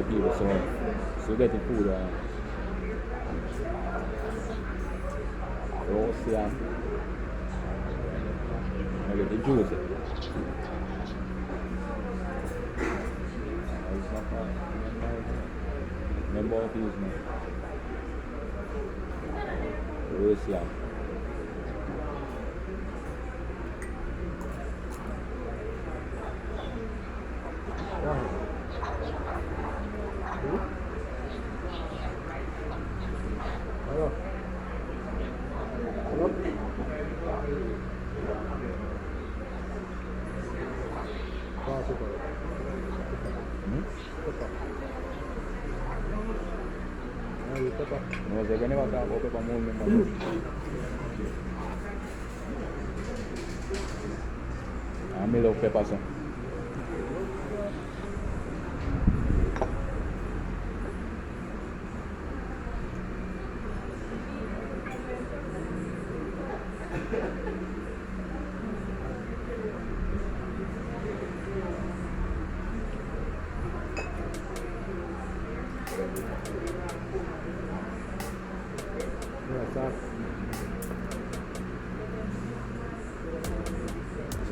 people, so get the food roast yam. I get the juice. It's not far. Remember what it is, man. Roast yam. No sé qué ne va a dar porque para muy bien. A mí lo que pasó.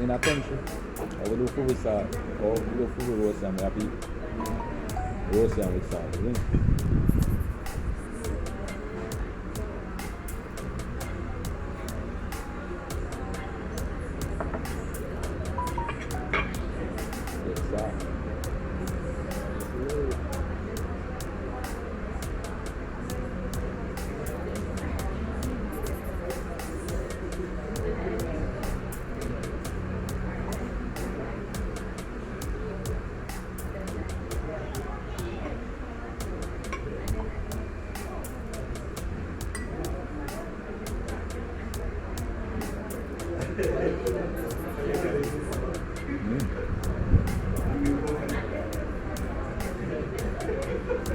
In a country, I will do food with salt, or we do food with roast yam. We have to eat roast yam with salt, isn't it? With salt.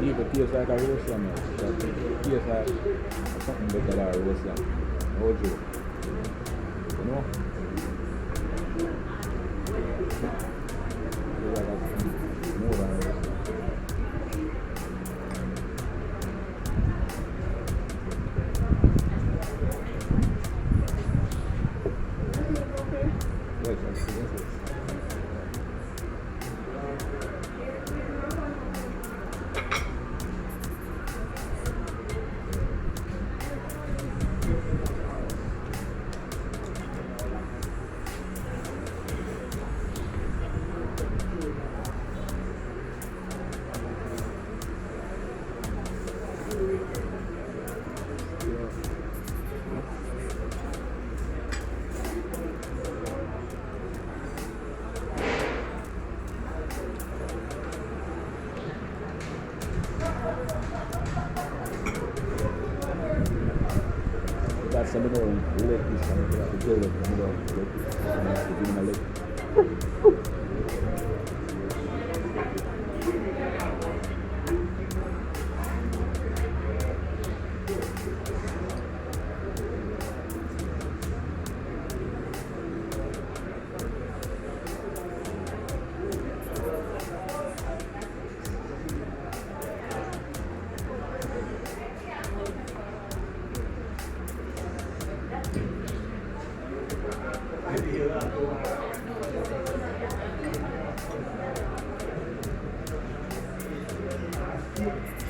It tastes like a roast yam. It tastes like something better than a roast yam. No joke. You know? It's like more than a roast yam. Yes, absolutely. That's some of the leg piece and the build up and the leg.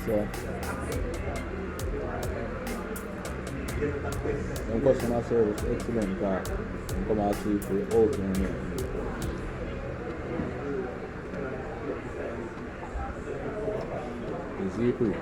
So, un customer service excellent car. Come out to for open here. Is he cool?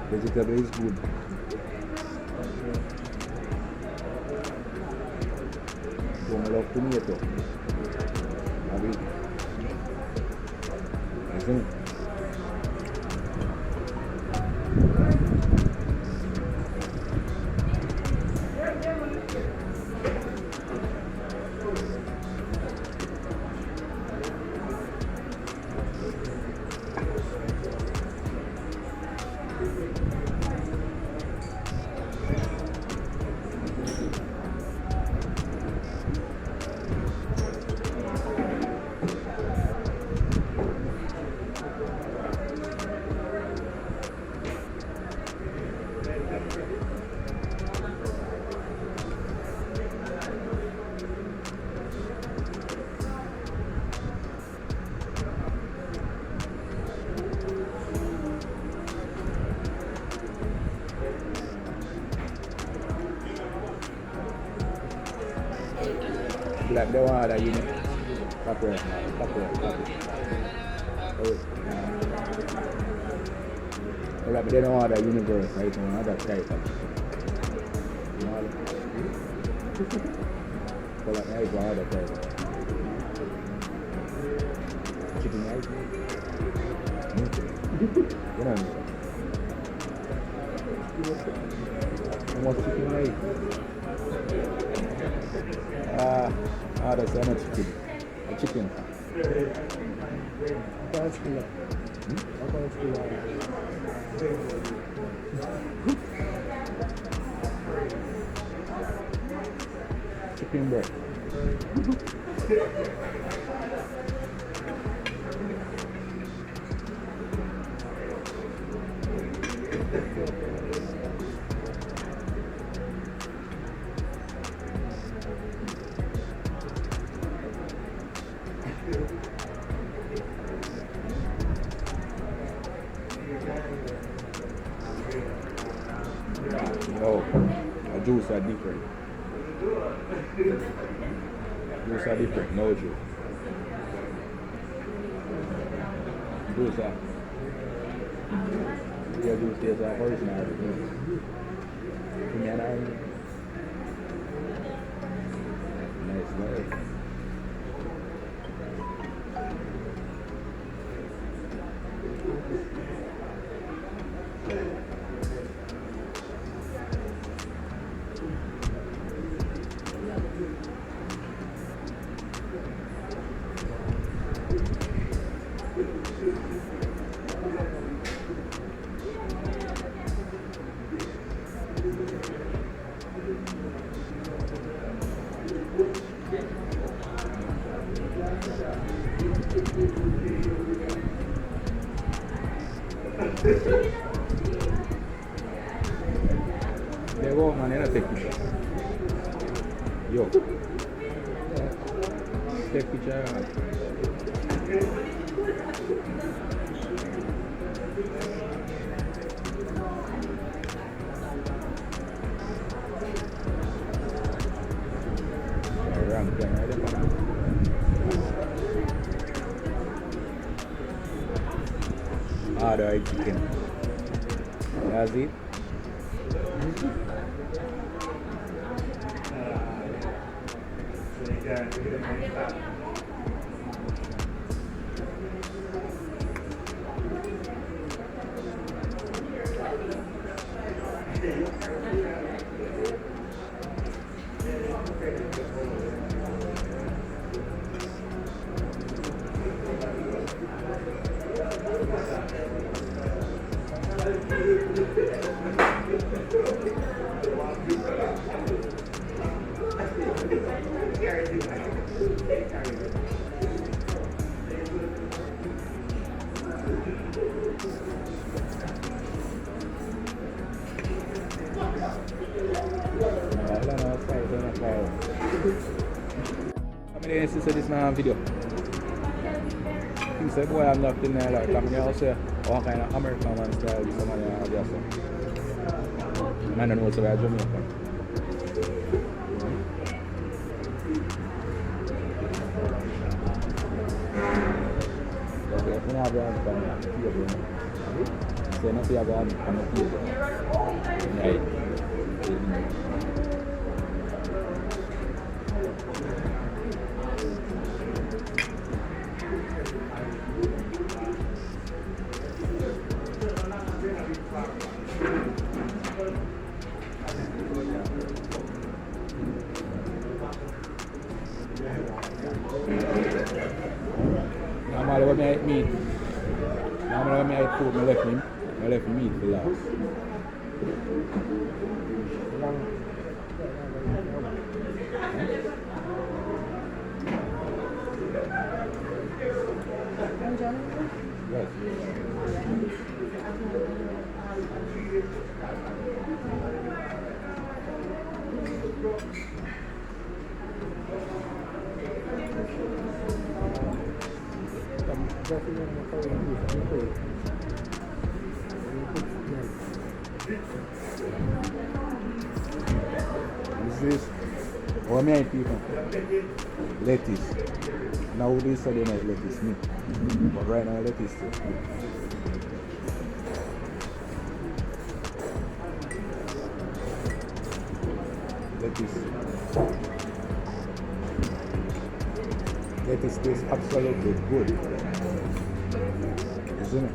Vegetable is good. I love tomato. I mean, I think. Like the one that you know. Copper. Like they don't want that universe, right? They want that type of. So like I go that type. Chicken rice. You know. Almost chicken rice. That's not chicken. A chicken. Chicken breast. Oh, the juice are different. Juice are different, no juice. Juice are. Yeah, juice is original. Nice, nice. They go man, they don't take picture. Yo. Take picture. Alright, chicken. That's it. How many days is this now video? He said, boy, I'm locked in there like I'm here also. What kind of American man style is somebody I just I don't know what's about Jamaica. Okay, I'm not going to come here. So I'm not going to come here. Right. Normally when I eat meat, normally when I eat food, I left meat for last. Yes. This is what me I eat people? Lettuce. Now this Saturday night lettuce meat. But right now lettuce too. Lettuce tastes absolutely good. Isn't it?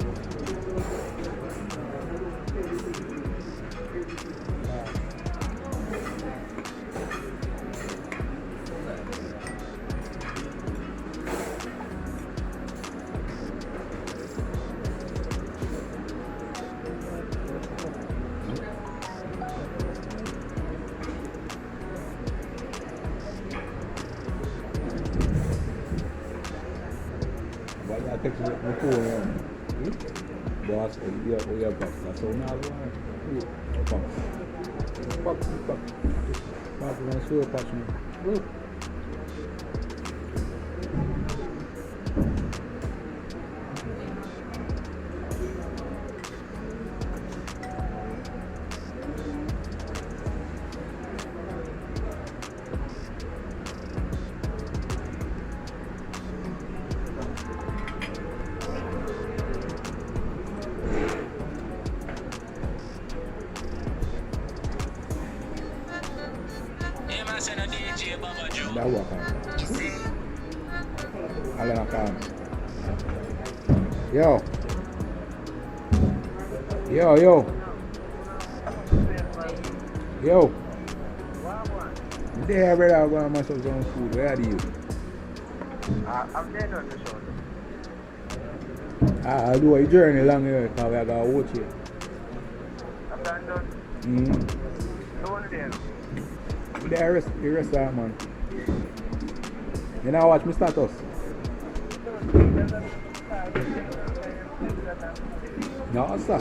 I take the phone boss, we have box. That's all now. Box. Box, I'm sure box. That work out. I let him Yo. There, brother, I'm going to mash up some food. Where are you? I'm there on the show. I'll do a journey long here because we are going to watch it. I'm done. No one there. There is the restaurant, man. You know watch my status? No, sir.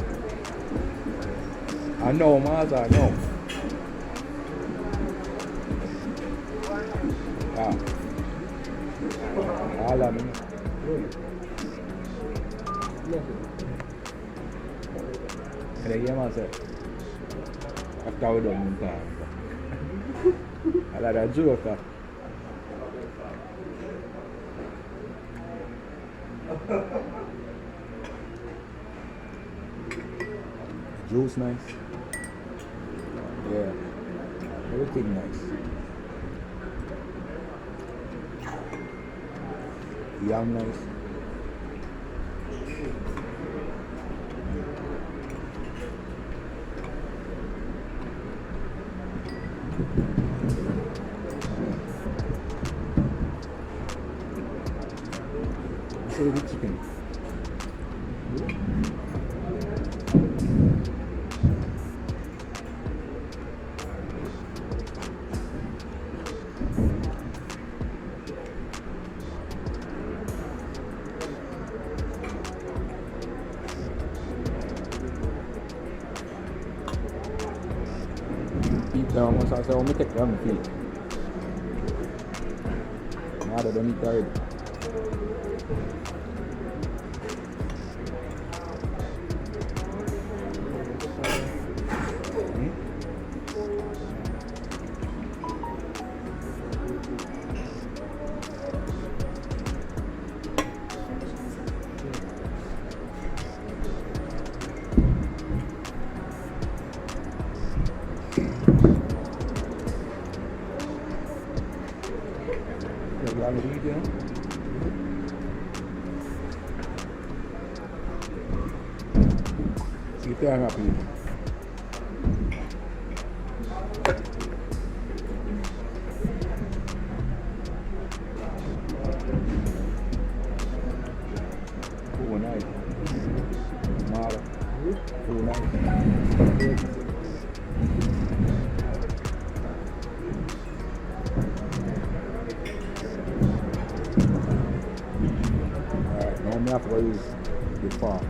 I know, Master, I know. All of them. And again, I said, after we done the time. I like that joke. Juice nice. Yeah. Everything nice. Yum nice. So the chicken. Now, once I say, I'll make it down the field. Now, I don't eat already. Itu yang api. have to go use the farm.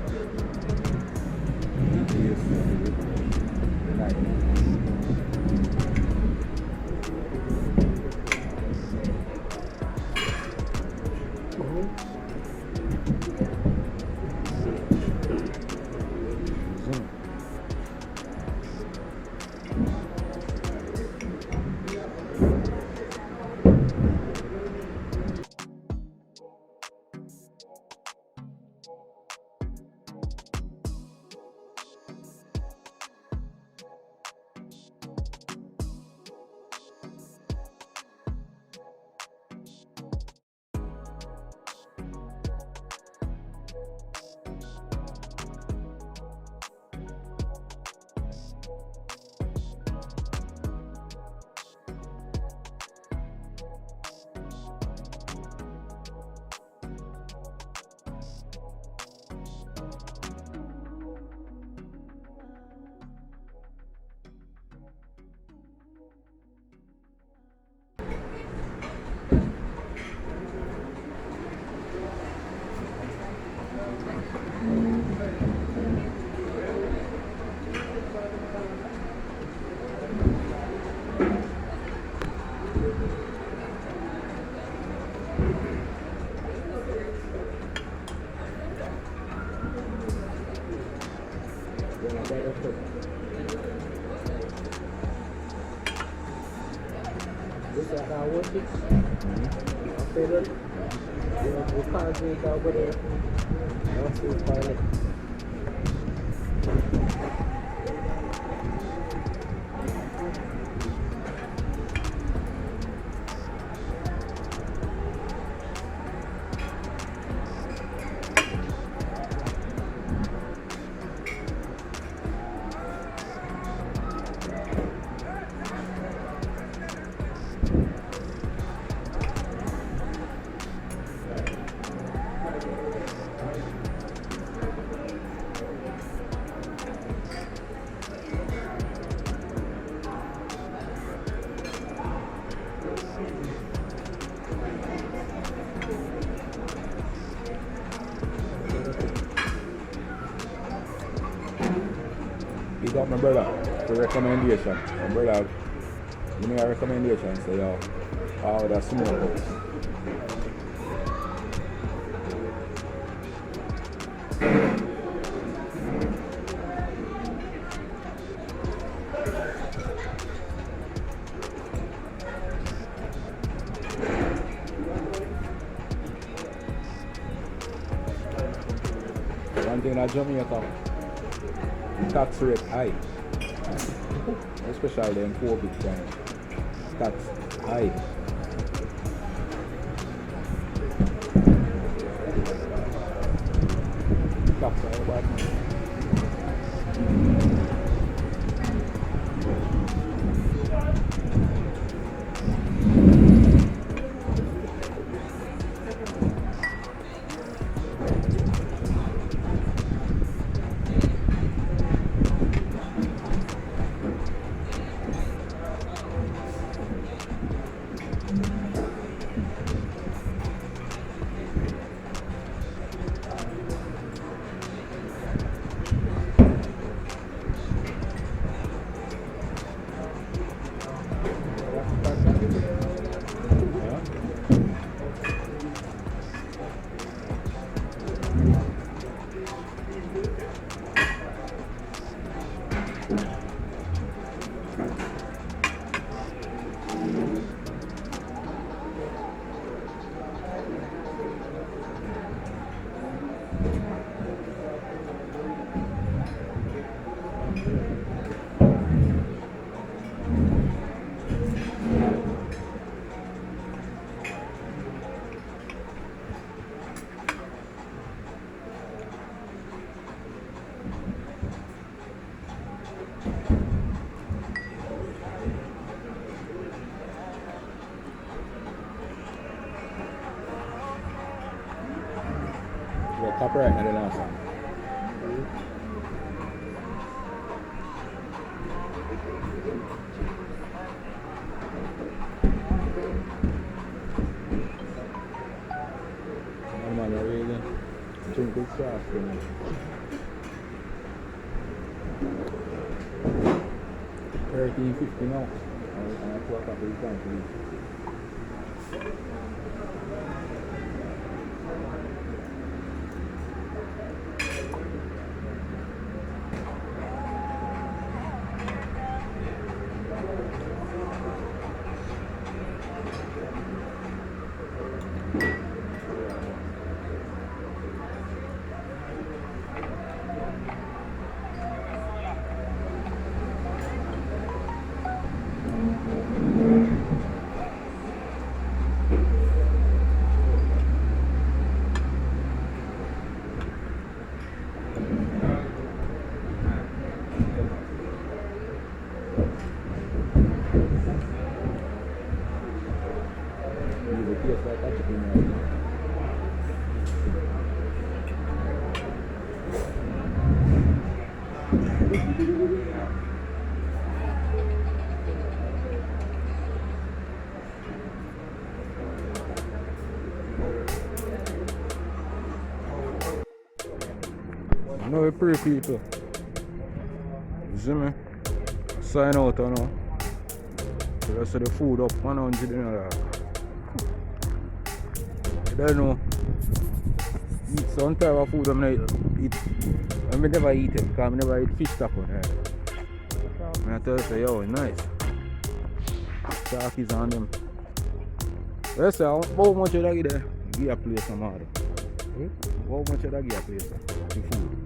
This is how I want it. I feel it. We'll concentrate over there. I'll see if I like it. He got my brother for recommendation. My brother give me a recommendation, say yo, oh that's smokehouse. One thing that Jamaica, tax rate high, especially in COVID time. Tax high. Tax high, but well, copyright na the last one. Man, really? drink this sauce. $13.50 now. And I talk about this time, please. No, we pray people. You see me? Sign out now. The rest of the food up 100 in a I don't know. Eat some type of food I'm not eat. I never eat it because I never eat fish taco. I tell you, say, yo, it's nice. Sharkies on them. Let's say, how much did I get there? Give a place some more. How much did I give a place? The food.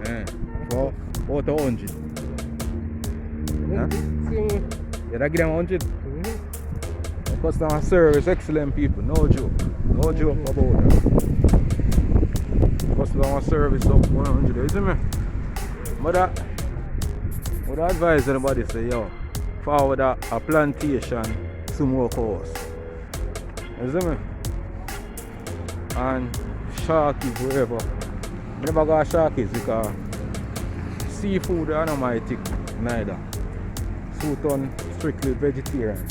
Yeah. For about 100. Huh? Did I give them 100? Customer service, excellent people, no joke. No joke about that. Customer service up 100, isn't me? But I would advise anybody say, yo, forward a Plantation Smokehouse. Isn't me? And S.H.A.R.E wherever. I never got S.H.A.R.E because seafood are not my thing neither. Suit on strictly vegetarian.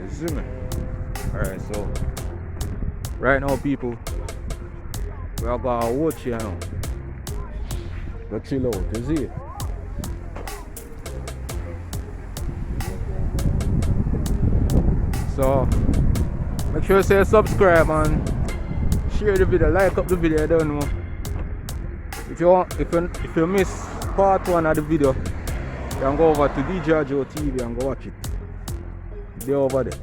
You see me? Alright, so right now people, we are gonna watch here now. Go chill out, you see? So make sure you say subscribe and share the video, like up the video, I don't know. If you miss part 1 of the video, you can go over to Bobajoe TV and go watch it. They're over there.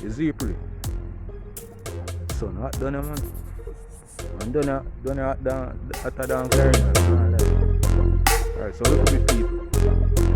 Is it pretty? So not done man. And done at the dance area. Alright, so look at the people.